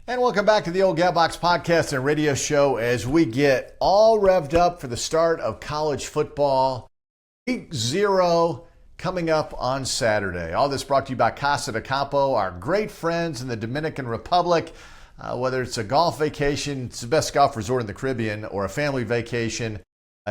And welcome back to the Old Gatbox podcast and radio show as we get all revved up for the start of college football. Week 0 coming up on Saturday. All this brought to you by Casa de Campo, our great friends in the Dominican Republic. Whether it's a golf vacation, it's the best golf resort in the Caribbean, or a family vacation,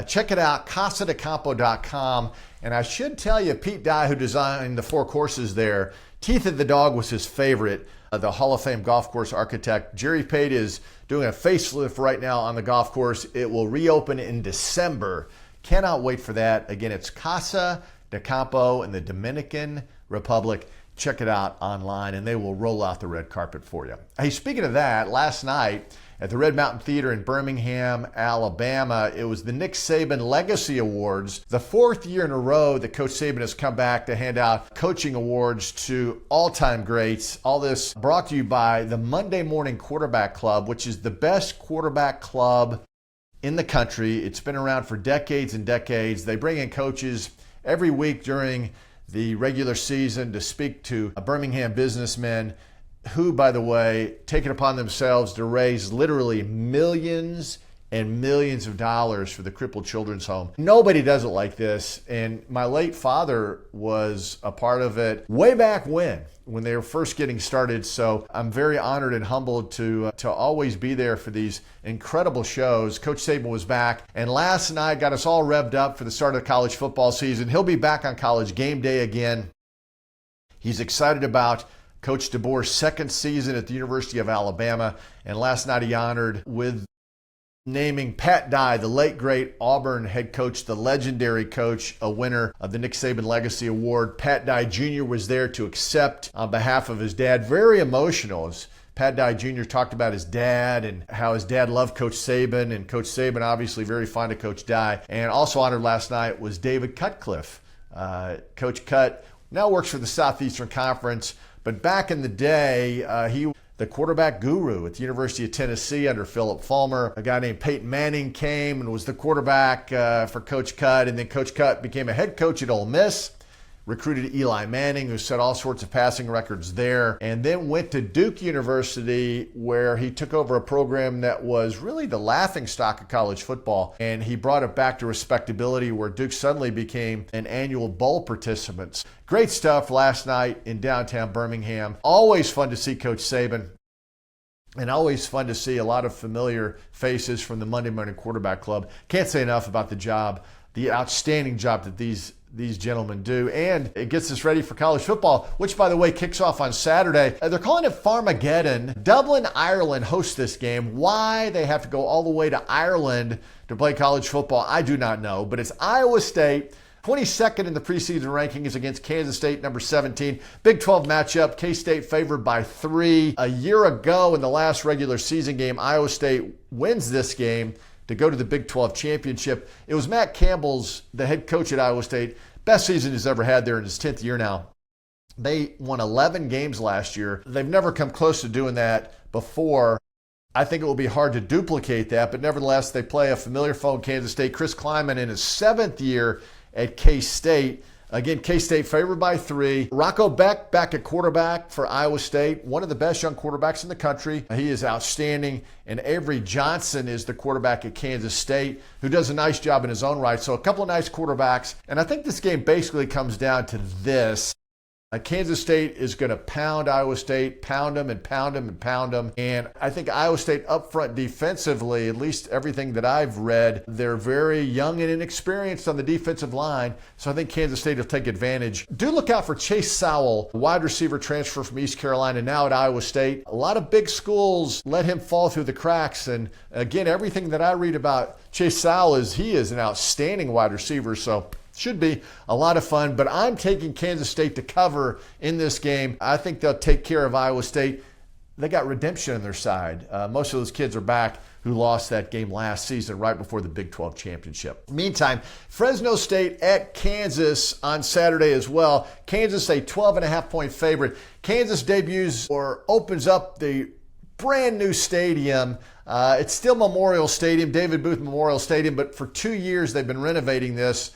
check it out, casadecampo.com. And I should tell you, Pete Dye, who designed the 4 courses there, Teeth of the Dog was his favorite. The Hall of Fame golf course architect. Jerry Pate is doing a facelift right now on the golf course. It will reopen in December. Cannot wait for that. Again, it's Casa de Campo in the Dominican Republic. Check it out online, and they will roll out the red carpet for you. Hey, speaking of that, last night at the Red Mountain Theater in Birmingham, Alabama, it was the Nick Saban Legacy Awards, the 4th year in a row that Coach Saban has come back to hand out coaching awards to all-time greats. All this brought to you by the Monday Morning Quarterback Club, which is the best quarterback club in the country. It's been around for decades and decades. They bring in coaches every week during the regular season to speak to Birmingham businessmen who, by the way, take it upon themselves to raise literally millions and millions of dollars for the Crippled Children's Home. Nobody does it like this, and my late father was a part of it way back when they were first getting started. So I'm very honored and humbled to always be there for these incredible shows. Coach Saban was back, and last night got us all revved up for the start of the college football season. He'll be back on College Game Day again. He's excited about Coach DeBoer's second season at the University of Alabama, and last night he honored with naming Pat Dye, the late great Auburn head coach, the legendary coach, a winner of the Nick Saban Legacy Award. Pat Dye Jr. was there to accept on behalf of his dad. Very emotional as Pat Dye Jr. talked about his dad and how his dad loved Coach Saban, and Coach Saban obviously very fond of Coach Dye. And also honored last night was David Cutcliffe. Coach Cut now works for the Southeastern Conference, but back in the day, he was the quarterback guru at the University of Tennessee under Philip Fulmer. A guy named Peyton Manning came and was the quarterback for Coach Cut, and then Coach Cut became a head coach at Ole Miss, recruited Eli Manning, who set all sorts of passing records there, and then went to Duke University, where he took over a program that was really the laughingstock of college football, and he brought it back to respectability, where Duke suddenly became an annual bowl participant. Great stuff last night in downtown Birmingham. Always fun to see Coach Saban, and always fun to see a lot of familiar faces from the Monday Morning Quarterback Club. Can't say enough about the job, the outstanding job that these gentlemen do, and it gets us ready for college football, which, by the way, kicks off on Saturday. They're calling it Farmageddon. Dublin, Ireland hosts this game. Why they have to go all the way to Ireland to play college football, I do not know, but it's Iowa State, 22nd in the preseason rankings, against Kansas State, number 17. Big 12 matchup, K-State favored by 3. A year ago in the last regular season game, Iowa State wins this game to go to the Big 12 championship. It was Matt Campbell's, the head coach at Iowa State, best season he's ever had there in his 10th year now. They won 11 games last year. They've never come close to doing that before. I think it will be hard to duplicate that, but nevertheless, they play a familiar foe in Kansas State. Chris Kleiman in his 7th year at K-State. Again, K-State favored by 3. Rocco Beck back at quarterback for Iowa State, one of the best young quarterbacks in the country. He is outstanding. And Avery Johnson is the quarterback at Kansas State, who does a nice job in his own right. So a couple of nice quarterbacks. And I think this game basically comes down to this. Kansas State is going to pound Iowa State, pound them and pound them and pound them. And I think Iowa State up front defensively, at least everything that I've read, they're very young and inexperienced on the defensive line. So I think Kansas State will take advantage. Do look out for Chase Sowell, wide receiver transfer from East Carolina, now at Iowa State. A lot of big schools let him fall through the cracks. And again, everything that I read about Chase Sowell is he is an outstanding wide receiver. So should be a lot of fun, but I'm taking Kansas State to cover in this game. I think they'll take care of Iowa State. They got redemption on their side. Most of those kids are back who lost that game last season right before the Big 12 championship. Meantime, Fresno State at Kansas on Saturday as well. Kansas a 12.5-point favorite. Kansas debuts or opens up the brand new stadium. It's still Memorial Stadium, David Booth Memorial Stadium, but for 2 years they've been renovating this.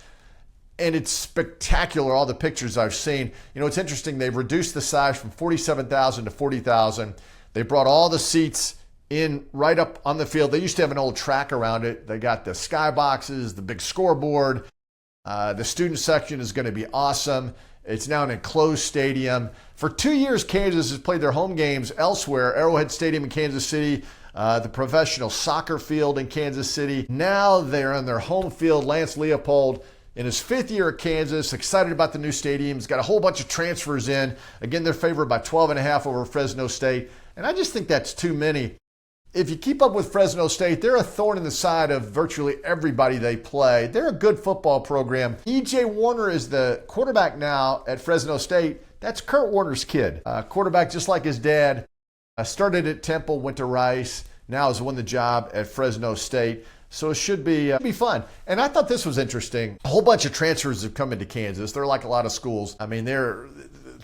And it's spectacular, all the pictures I've seen. You know, it's interesting. They've reduced the size from 47,000 to 40,000. They brought all the seats in right up on the field. They used to have an old track around it. They got the skyboxes, the big scoreboard. The student section is going to be awesome. It's now an enclosed stadium. For 2 years, Kansas has played their home games elsewhere. Arrowhead Stadium in Kansas City, the professional soccer field in Kansas City. Now they're on their home field. Lance Leopold, in his 5th year at Kansas, excited about the new stadium. He's got a whole bunch of transfers in. Again, they're favored by 12.5 over Fresno State. And I just think that's too many. If you keep up with Fresno State, they're a thorn in the side of virtually everybody they play. They're a good football program. E.J. Warner is the quarterback now at Fresno State. That's Kurt Warner's kid. Quarterback just like his dad. Started at Temple, went to Rice. Now has won the job at Fresno State. So it should be fun. And I thought this was interesting. A whole bunch of transfers have come into Kansas. They're like a lot of schools. I mean, they're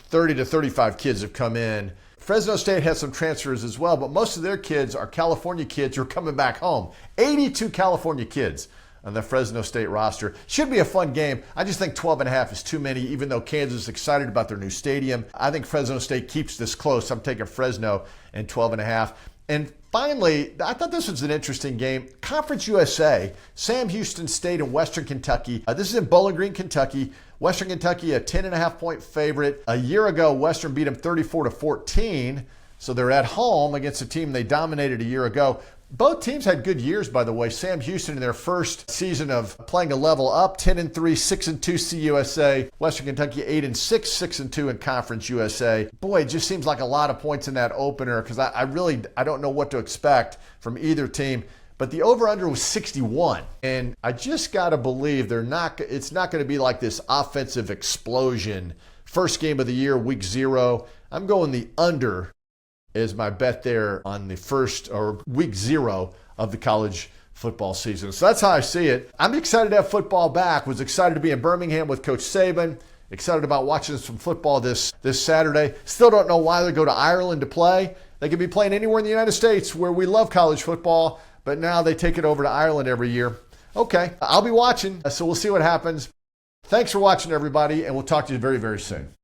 30 to 35 kids have come in. Fresno State has some transfers as well, but most of their kids are California kids who are coming back home. 82 California kids on the Fresno State roster. Should be a fun game. I just think 12.5 is too many, even though Kansas is excited about their new stadium. I think Fresno State keeps this close. I'm taking Fresno and 12.5. And finally, I thought this was an interesting game. Conference USA, Sam Houston State and Western Kentucky. This is in Bowling Green, Kentucky. Western Kentucky, a 10.5-point favorite. A year ago, Western beat them 34-14. So they're at home against a team they dominated a year ago. Both teams had good years, by the way. Sam Houston in their first season of playing a level up, 10-3, 6-2 CUSA. Western Kentucky 8-6, 6-2 in Conference USA. Boy, it just seems like a lot of points in that opener because I don't know what to expect from either team. But the over-under was 61. And I just got to believe it's not going to be like this offensive explosion. First game of the year, week 0. I'm going the under is my bet there on the first or week 0 of the college football season. So that's how I see it. I'm excited to have football back. Was excited to be in Birmingham with Coach Saban. Excited about watching some football this Saturday. Still don't know why they go to Ireland to play. They could be playing anywhere in the United States where we love college football, but now they take it over to Ireland every year. Okay, I'll be watching, so we'll see what happens. Thanks for watching, everybody, and we'll talk to you very, very soon.